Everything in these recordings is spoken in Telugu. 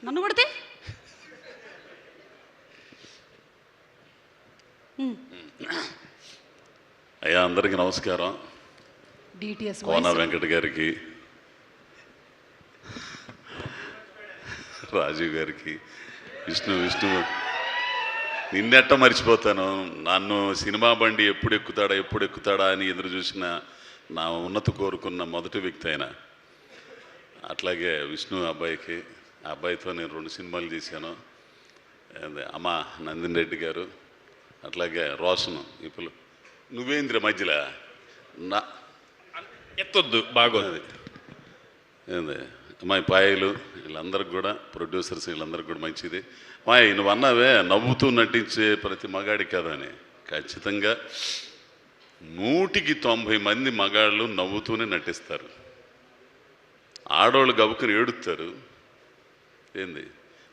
నన్ను కొడితే అయ్యా అందరికీ నమస్కారం. డిటిఎస్ కోన వెంకట గారికి, రాజీవ్ గారికి, విష్ణు నిన్నెట్ట మర్చిపోతాను. నన్ను సినిమా బండి ఎప్పుడు ఎక్కుతాడా అని ఎదురు చూసిన నా ఉన్నతి కోరుకున్న మొదటి వ్యక్తి అయినా. అట్లాగే విష్ణు అబ్బాయికి, ఆ అబ్బాయితో నేను 2 సినిమాలు చేశాను. అమ్మ నందిని రెడ్డి గారు, అట్లాగే రోషన్. ఇప్పుడు నువ్వేంద్ర మధ్యలో నా ఎత్తొద్దు బాగోదు. ఏంది అమ్మాయి పాయలు, వీళ్ళందరికి కూడా ప్రొడ్యూసర్స్ వీళ్ళందరికి కూడా మంచిది. అమ్మాయి నువ్వు అన్నావే నవ్వుతూ నటించే ప్రతి మగాడి కదా అని. ఖచ్చితంగా 100కి 90 మంది మగాళ్ళు నవ్వుతూనే నటిస్తారు. ఆడవాళ్ళు గబుకుని ఏడుస్తారు. ఏంది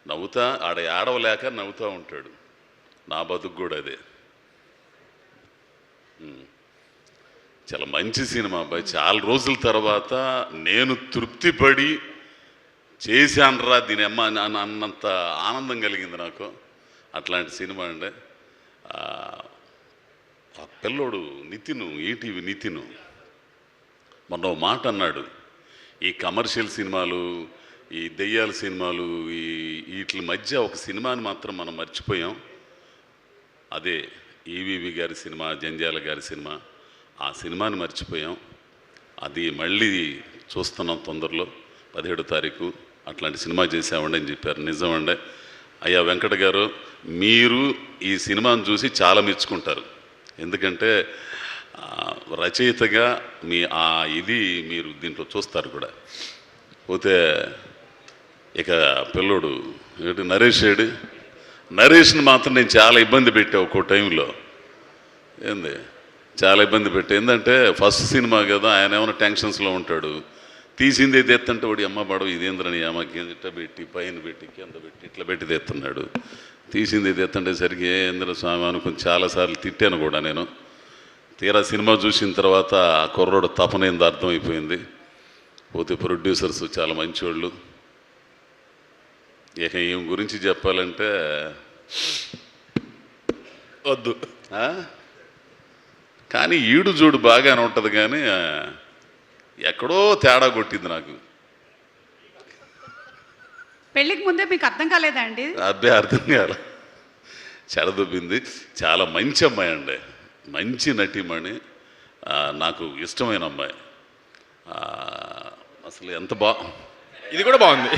నవ్వుతా ఆడవలేక నవ్వుతూ ఉంటాడు. నా బతుకు కూడా అదే. చాలా మంచి సినిమా అబ్బాయి. చాలా రోజుల తర్వాత నేను తృప్తిపడి చేశానరా దీని అమ్మ అన్నంత ఆనందం కలిగింది నాకు. అట్లాంటి సినిమా అండి. ఆ పిల్లోడు నితిను, ఈటీవీ నితిను మొన్న ఓ మాట అన్నాడు, ఈ కమర్షియల్ సినిమాలు, ఈ దెయ్యాల సినిమాలు, వీటి మధ్య ఒక సినిమాని మాత్రం మనం మర్చిపోయాం. అదే ఈవీవి గారి సినిమా, జంజాల గారి సినిమా. ఆ సినిమాని మర్చిపోయాం. అది మళ్ళీ చూస్తున్నాం తొందరలో 17వ తారీఖు. అట్లాంటి సినిమా చేసామండి అని చెప్పారు. నిజమండి అయ్యా వెంకట గారు, మీరు ఈ సినిమాను చూసి చాలా మెచ్చుకుంటారు. ఎందుకంటే రచయితగా మీ ఇది మీరు దీంట్లో చూస్తారు కూడా. పోతే ఇక పిల్లోడు నరేష్ని మాత్రం నేను చాలా ఇబ్బంది పెట్టా ఒక్కో టైంలో. ఏంది చాలా ఇబ్బంది పెట్టా. ఏంటంటే ఫస్ట్ సినిమా కదా, ఆయన ఏమైనా టెన్షన్స్లో ఉంటాడు. తీసింది తెత్తంటే వాడి అమ్మ పడవ ఇదేంద్రని అమ్మకి ఇట్లా పెట్టి పైన పెట్టి కింద పెట్టి ఇట్లా పెట్టి తెస్తున్నాడు. తీసింది తెత్తంటే సరికి ఏంద్ర స్వామి అనుకుని చాలాసార్లు తిట్టాను కూడా నేను. తీరా సినిమా చూసిన తర్వాత ఆ కుర్రోడు తపనేంది అర్థమైపోయింది. పోతే ప్రొడ్యూసర్స్ చాలా మంచివాళ్ళు. ఇక ఈమె గురించి చెప్పాలంటే వద్దు. కానీ ఈడు చూడు బాగానే ఉంటుంది, కానీ ఎక్కడో తేడా కొట్టింది నాకు. పెళ్ళికి ముందే మీకు అర్థం కాలేదా అండి? అబ్బాయి అర్థం కాల, చెడదొబ్బింది. చాలా మంచి అమ్మాయి అండి, మంచి నటిమణి, నాకు ఇష్టమైన అమ్మాయి. అసలు ఎంత ఇది కూడా బాగుంది.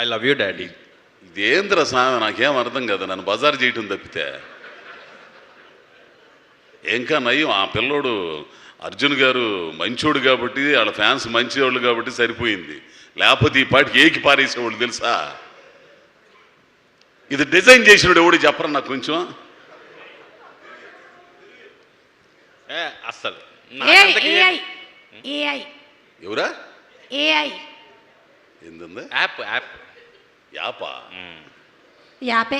I love you daddy. ఇదేంద్ర స్వామి నాకేం అర్థం కదా, నన్ను బజారు చేయటం తప్పితే. ఇంకా నయ్యం ఆ పిల్లోడు అర్జున్ గారు మంచోడు కాబట్టి, వాళ్ళ ఫ్యాన్స్ మంచివాళ్ళు కాబట్టి సరిపోయింది. లేకపోతే ఈ పాటికి ఏకి పారేసేవాళ్ళు తెలుసా. ఇది డిజైన్ చేసినాడు ఎవడు చెప్పరా నాకు కొంచెం. అస్సలు ఎవరా ఏంది యాపా యాపే.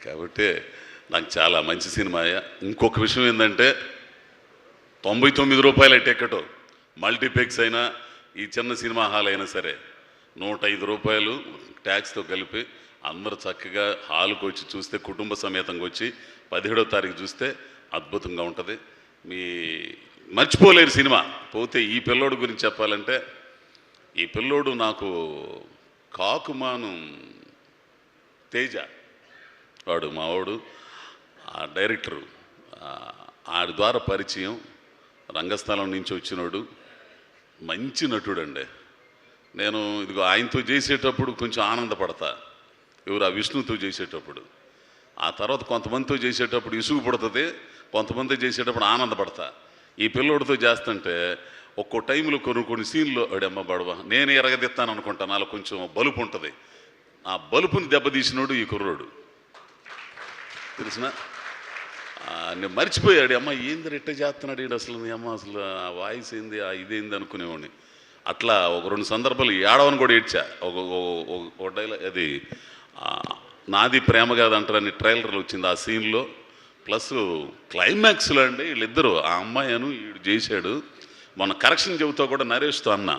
కాబట్టి నాకు చాలా మంచి సినిమా. ఇంకొక విషయం ఏంటంటే 99 రూపాయల టికెట్, మల్టీప్లెక్స్ అయినా ఈ చిన్న సినిమా హాల్ అయినా సరే 105 రూపాయలు ట్యాక్స్తో కలిపి అందరూ చక్కగా హాల్కి వచ్చి చూస్తే, కుటుంబ సమేతంగా వచ్చి 17వ తారీఖు చూస్తే అద్భుతంగా ఉంటుంది. మర్చిపోలేరు సినిమా. పోతే ఈ పిల్లోడు గురించి చెప్పాలంటే, ఈ పిల్లోడు నాకు కాకుమాను తేజ వాడు మావాడు, ఆ డైరెక్టరు, ఆడి ద్వారా పరిచయం. రంగస్థలం నుంచి వచ్చినాడు, మంచి నటుడు అండి. నేను ఇదిగో ఆయనతో చేసేటప్పుడు కొంచెం ఆనందపడతా, ఎవరు ఆ విష్ణుతో చేసేటప్పుడు. ఆ తర్వాత కొంతమందితో చేసేటప్పుడు ఇసుగు పడుతుంది, కొంతమంది చేసేటప్పుడు ఆనందపడతా. ఈ పిల్లోడితో చేస్తుంటే ఒక్కో టైంలో కొన్ని సీన్లో అడమ్మ బడవ నేను ఎరగదిస్తాను అనుకుంటాను, అలా కొంచెం బలుపు ఉంటుంది. ఆ బలుపుని దెబ్బతీసినోడు ఈ కుర్రోడు తెలిసిన. నేను మర్చిపోయాడు, అమ్మ ఏంది రెట్ట చేస్తున్నాడు ఈడు అసలు, నీ అమ్మ అసలు ఆ వాయిస్ ఏంది, ఆ ఇదేంది అనుకునేవాడిని. అట్లా ఒక 2 సందర్భాలు ఏడవని కూడా ఏడ్చా. ఒక డైలాగ్ అది నాది ప్రేమ కాదంటారని ట్రైలర్లు వచ్చింది, ఆ సీన్లో. ప్లస్ క్లైమాక్స్లో అండి వీళ్ళిద్దరూ, ఆ అమ్మాయి అను వీడు చేశాడు. మొన్న కరెక్షన్ చెబుతా కూడా నరేష్తో అన్న,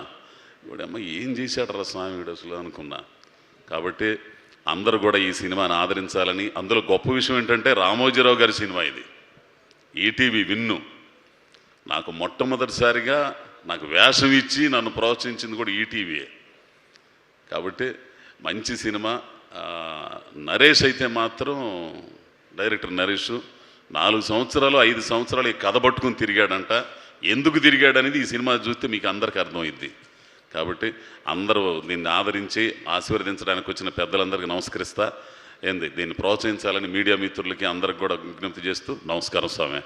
వీడమ్మ ఏం చేశాడరా స్వామి వీడు అసలు అనుకున్నా. కాబట్టి అందరూ కూడా ఈ సినిమాని ఆదరించాలని, అందులో గొప్ప విషయం ఏంటంటే రామోజీరావు గారి సినిమా ఇది, ఈటీవీ విన్ను. నాకు మొట్టమొదటిసారిగా నాకు వేషం ఇచ్చి నన్ను ప్రోత్సహించింది కూడా ఈటీవీయే. కాబట్టి మంచి సినిమా. నరేష్ అయితే మాత్రం, డైరెక్టర్ నరేష్ 4 సంవత్సరాలు 5 సంవత్సరాలు ఈ కథ పట్టుకుని తిరిగాడంట. ఎందుకు తిరిగాడనేది ఈ సినిమా చూస్తే మీకు అందరికీ అర్థమైద్ది. కాబట్టి అందరూ దీన్ని ఆదరించి ఆశీర్వదించడానికి వచ్చిన పెద్దలందరికీ నమస్కరిస్తా. దీన్ని ప్రోత్సహించాలని మీడియా మిత్రులకి అందరికి కూడా విజ్ఞప్తి చేస్తూ నమస్కారం స్వామి.